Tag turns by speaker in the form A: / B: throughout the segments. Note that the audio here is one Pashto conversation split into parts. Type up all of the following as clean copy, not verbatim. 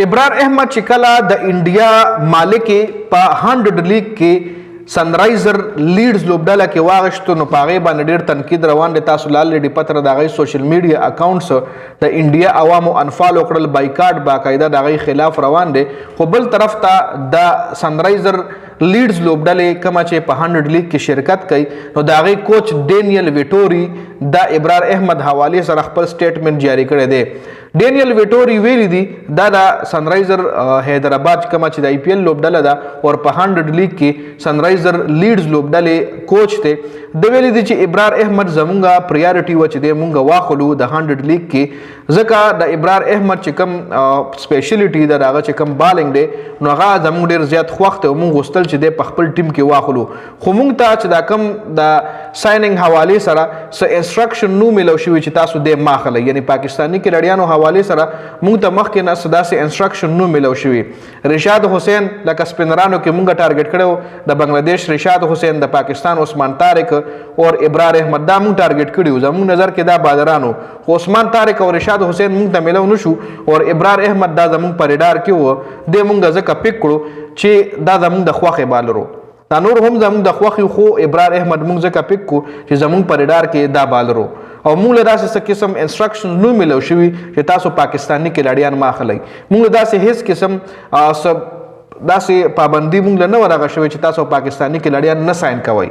A: ابرار احمد چې کله د انډیا مالک په 100 لیگ کې سنرایزر لیډز لوبډاله کې واغشتو نو پاغه باندې ډیر تنقید روان دي. تاسو لالډي پتر د غي سوشل میډیا اکاونټس د انډیا عوامو انفالو کړل، بایکاټ باقاعده د غي خلاف روان دي. خو بل طرف ته د سنرایزر لیډز لوبډاله کما چې په 100 لیگ کې شرکت کوي نو د غي کوچ ډینیل ویټوري د ابرار احمد حواله سره خپل سټیټمنټ جاری کړی دی. ډینیل ویټوري ویلي دي د سنرایزر حیدرآباد کما چې د آی پی ایل لوبډاله ده او په 100 لیگ کې سنرایزر لیډز لوبډاله کوچ ته د ویلي دي چې ابرار احمد زمونږه پریارټي و چې د مونږه واخلو د 100 لیگ کې، ځکه د ابرار احمد چې کم سپیشلیټي د هغه چې کم بالینګ دی نو هغه زمونږ ډیر زیات خوښ ته مونږ غوښتل چې د خپل ټیم کې واخلو. خو مونږ ته چې دا کم د سايننګ حواله سره س انسټرکشن نو ملو شوی چې تاسو د ماخله یعنی پاکستانی کډاریانو حواله سره مونږ ته مخکې نه صدا سه انسټرکشن نو ملو شوی. رشاد حسین لکه سپینرانو کې مونږه ټارګټ کړو، د بنگلاديش رشاد حسین، د پاکستان عثمان طارق او ابرار احمد دا مونږ ټارګټ کړیو. زموږ نظر کې دا بادرانو عثمان طارق او رشاد حسین مونږ ته ملو نشو او ابرار احمد دا زموږ پر ډار کې و د مونږه ځکه پک کړو چې دا زموږ د خوخه بالرو، دا نور هم زموږ د خوخي. خو ابرار احمد مونږ ځکه پک کو چې زموږ پر ډار کې دا بالرو او موږ له داسې قسم انسټرکشن نو ملو شوی چې تاسو پاکستانی کډاریان ماخلی. موږ داسې هیڅ قسم داسې پابندي موږ نه ورغه شوی چې تاسو پاکستانی کډاریان نه ساين کوي.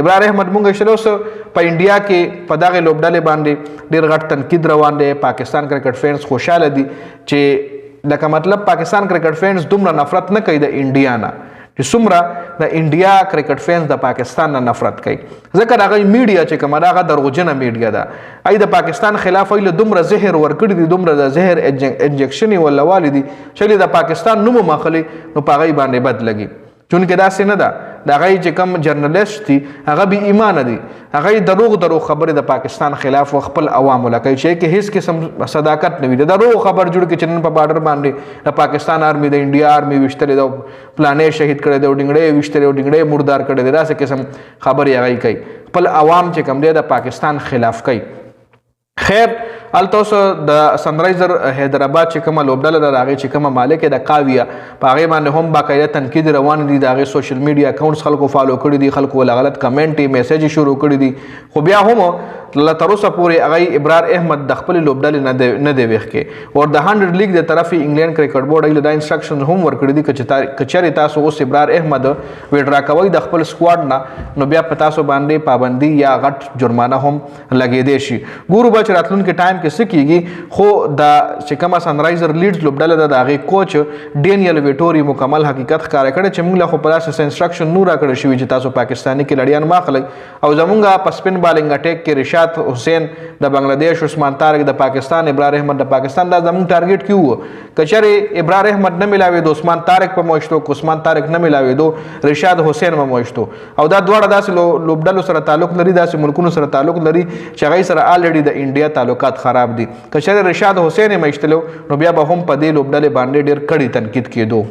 A: ابرار احمد مونږ شلوس په انډیا کې په دغه لوبډاله باندې ډیر غټ تنقید روان دی. پاکستان کرکټ فینس خوشاله دي چې لکه مطلب پاکستان کرکټ فینس دومره نفرت نه کوي د انډیا نه چې څومره د انډیا کرکټ فینس د پاکستان نه نفرت کوي. ځکه دغه میډیا چې کومه دغه دروغجنه میډیا ده، ای د پاکستان خلاف ایله دومره زهر ورکړي دي، دومره د زهر انجکشن ولا والدي چې د پاکستان نوم مخلي نو پاغي باندې بد لګي. چونکه دا څه نه ده، دا غي چې کم جرنالست دي هغه به ایمان دي، هغه دروغ خبره د پاکستان خلاف خپل عوام لکه چې هیڅ قسم صداقت نه وي. د دروغ خبر جوړ کې چنن په بارډر باندې د پاکستان آرمي د انډیا آرمي وشتل د پلانې شهید کړي د ډنګړې وشتل د ډنګړې مردار کړي د داسې قسم خبري هغه کوي، خپل عوام چې کم دي د پاکستان خلاف کوي. خیر التوس د سنرایزر حیدرآباد چې کومه لوبډاله د هغه چې کومه مالک د قاویه په هغه باندې هم باقاعده تنقید روان دي. د هغه سوشل میډیا اکاونټس خلکو فالو کړي دي، خلکو ول غلط کمنټي میسج شروع کړي دي. خو بیا هم لا تر اوسه پورې هغه ابرار احمد د خپل لوبډاله نه دی وښ کې او د 100 لیگ د طرفي انګلند کرکټ بورډ ایله د انسټرکشن هم ورکړي دي چې کچري تاسو اوس ابرار احمد وډرا کوي د خپل سکواډ نه نو بیا په تاسو باندې پابندي یا غټ جرمانه هم لګې دي شي. ګورو بچ راتلونکي ټایم کې سکیږي. خو د چې کومه سنرایزر لیډز لوبډاله د هغه کوچ ډینیل ویټوري مکمل حقیقت ښکار کړي چې موږ له خو پلاس انسټرکشن نور کړی شوی چې تاسو پاکستانی کډاریان ماخلی او زمونږه په سپین بالینګ اٹیک کې رشاد حسین د بنگلاديش عثمان طارق د پاکستان ابرار احمد د پاکستان دا زمون ټارګټ کیو کچره ابرار احمد نه ملاوي د عثمان طارق په موشتو عثمان طارق نه ملاوي دو رشاد حسین په موشتو او دا دوړه داسې لوبډلو سره تعلق لري، داسې ملکونو سره تعلق لري چې هغه سره الریډي د انډیا تعلقات خراب دي. کچره رشاد حسین مشتلو نو بیا به هم په دې لوبډلې باندې ډیر کړي تنقید کېدو.